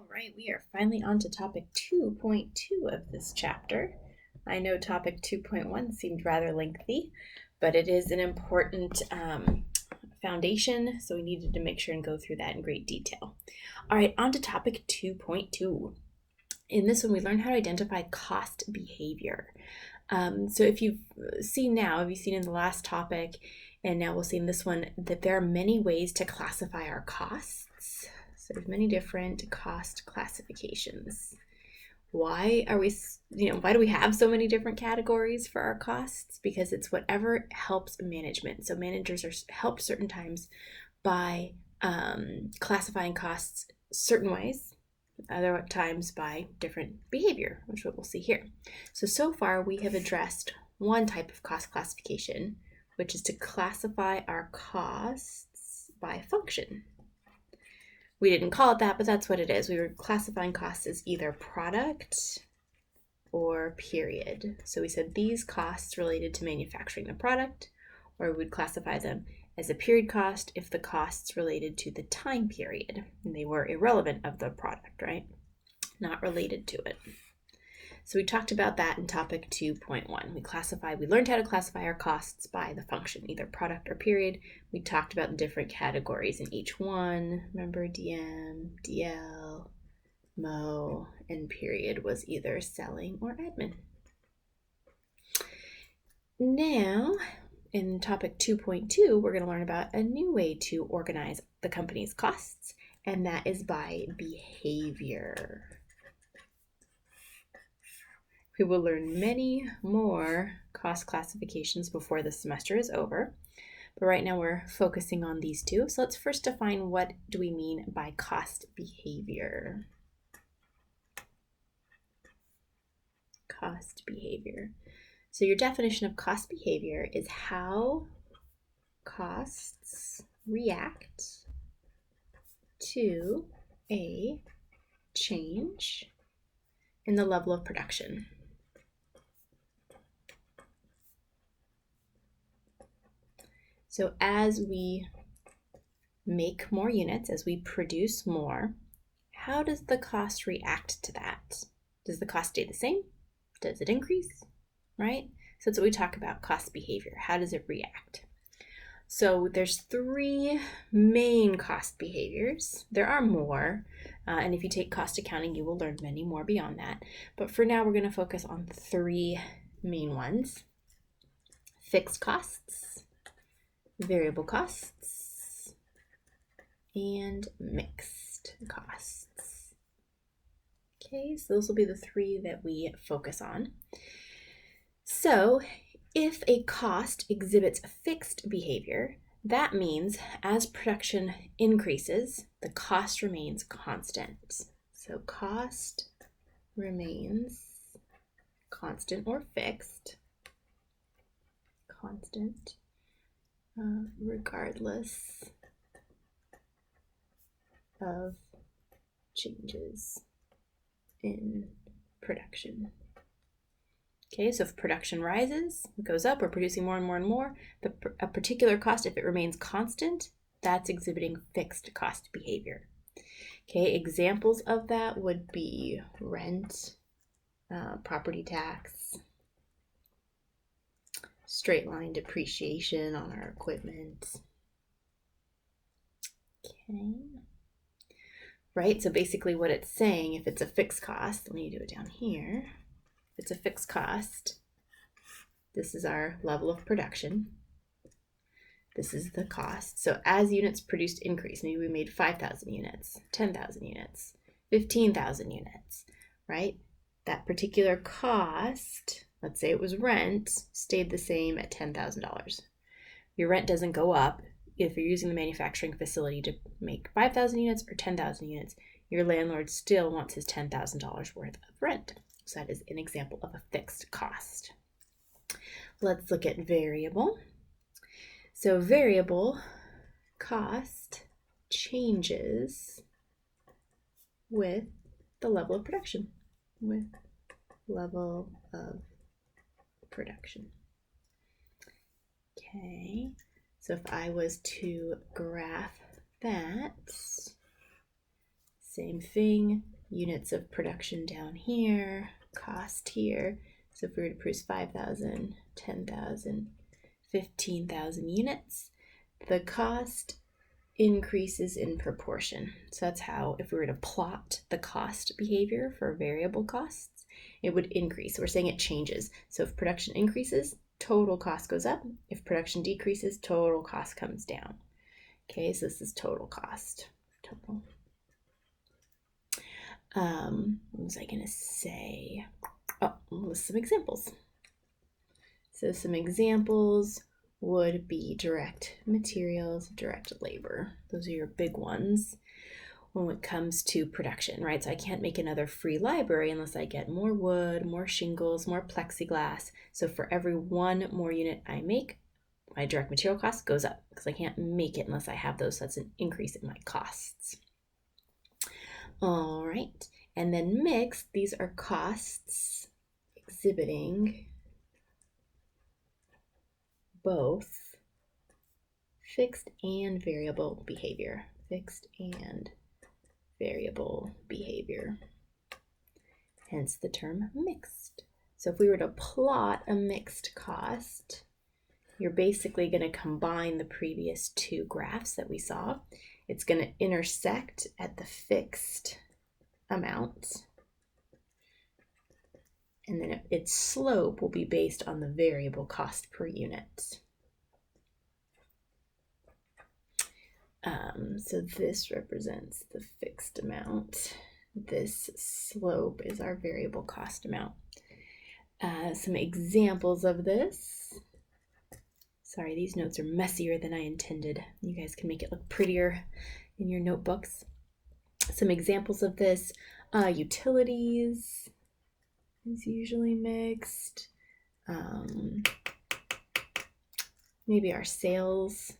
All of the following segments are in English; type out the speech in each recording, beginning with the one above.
All right, we are finally on to topic 2.2 of this chapter. I know topic 2.1 seemed rather lengthy, but it is an important foundation, so we needed to make sure and go through that in great detail. All right, on to topic 2.2. In this one, we learn how to identify cost behavior. So if you've seen in the last topic, and now we'll see in this one, that there are many ways to classify our costs. So there's many different cost classifications. Why do we have so many different categories for our costs? Because it's whatever helps management. So managers are helped certain times by classifying costs certain ways, other times by different behavior, which is what we'll see here. So far we have addressed one type of cost classification, which is to classify our costs by function. We didn't call it that, but that's what it is. We were classifying costs as either product or period. So we said these costs related to manufacturing the product, or we would classify them as a period cost if the costs related to the time period and they were irrelevant of the product, right? Not related to it. So we talked about that in topic 2.1. We learned how to classify our costs by the function, either product or period. We talked about the different categories in each one. Remember, DM, DL, MO, and period was either selling or admin. Now, in topic 2.2, we're going to learn about a new way to organize the company's costs, and that is by behavior. We will learn many more cost classifications before the semester is over, but right now we're focusing on these two. So let's first define what do we mean by cost behavior. Cost behavior. So your definition of cost behavior is how costs react to a change in the level of production. So as we make more units, as we produce more, how does the cost react to that? Does the cost stay the same? Does it increase? Right? So that's what we talk about, cost behavior. How does it react? So there's three main cost behaviors. There are more, and if you take cost accounting, you will learn many more beyond that. But for now, we're going to focus on three main ones: fixed costs, variable costs, and mixed costs. Okay, so those will be the three that we focus on. So if a cost exhibits fixed behavior, that means as production increases, the cost remains constant. So cost remains constant or fixed, constant, regardless of changes in production. Okay, so if production rises, it goes up, we're producing more and more and more, a particular cost, if it remains constant, that's exhibiting fixed cost behavior. Okay, examples of that would be rent, property tax, straight line depreciation on our equipment. Okay. Right, so basically what it's saying, if it's a fixed cost, let me do it down here. If it's a fixed cost, this is our level of production. This is the cost. So as units produced increase, maybe we made 5,000 units, 10,000 units, 15,000 units, right? That particular cost, let's say it was rent, stayed the same at $10,000. Your rent doesn't go up if you're using the manufacturing facility to make 5,000 units or 10,000 units. Your landlord still wants his $10,000 worth of rent. So that is an example of a fixed cost. Let's look at variable. So variable cost changes with the level of production. With level of production. Okay, so if I was to graph that, same thing, units of production down here, cost here. So if we were to produce 5,000, 10,000, 15,000 units, the cost increases in proportion. So that's how, if we were to plot the cost behavior for variable costs, it would increase. So we're saying it changes. So if production increases, total cost goes up. If production decreases, total cost comes down. Okay, so this is total cost. Total. What was I going to say? Oh, list some examples. So some examples would be direct materials, direct labor. Those are your big ones when it comes to production, right? So I can't make another free library unless I get more wood, more shingles, more plexiglass. So for every one more unit I make, my direct material cost goes up because I can't make it unless I have those. So that's an increase in my costs. All right, and then mixed, these are costs exhibiting both fixed and variable behavior. Fixed and variable behavior. Hence the term mixed. So if we were to plot a mixed cost, you're basically going to combine the previous two graphs that we saw. It's going to intersect at the fixed amount, and then its slope will be based on the variable cost per unit. So this represents the fixed amount. This slope is our variable cost amount. Some examples of this. Sorry, these notes are messier than I intended. You guys can make it look prettier in your notebooks. Some examples of this, utilities is usually mixed. Maybe our sales,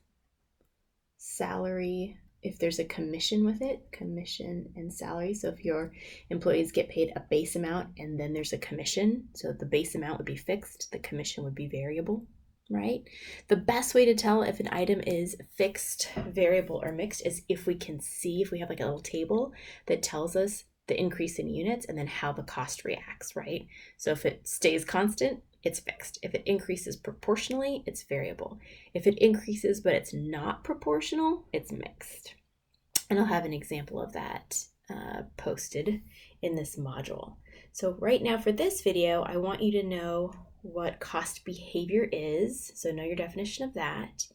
salary, if there's a commission with it, commission and salary. So if your employees get paid a base amount and then there's a commission, so the base amount would be fixed, the commission would be variable, right? The best way to tell if an item is fixed, variable, or mixed is if we can see, if we have like a little table that tells us the increase in units and then how the cost reacts, right? So if it stays constant, it's fixed. If it increases proportionally, it's variable. If it increases but it's not proportional, it's mixed. And I'll have an example of that posted in this module. So right now for this video, I want you to know what cost behavior is. So know your definition of that,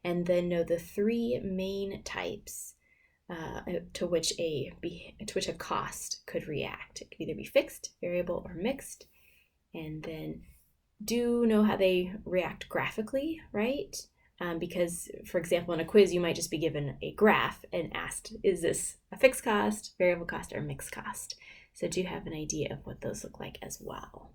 and then know the three main types to which a cost could react. It could either be fixed, variable, or mixed. And then do know how they react graphically, right? Because, for example, in a quiz, you might just be given a graph and asked, is this a fixed cost, variable cost, or mixed cost? So do have an idea of what those look like as well.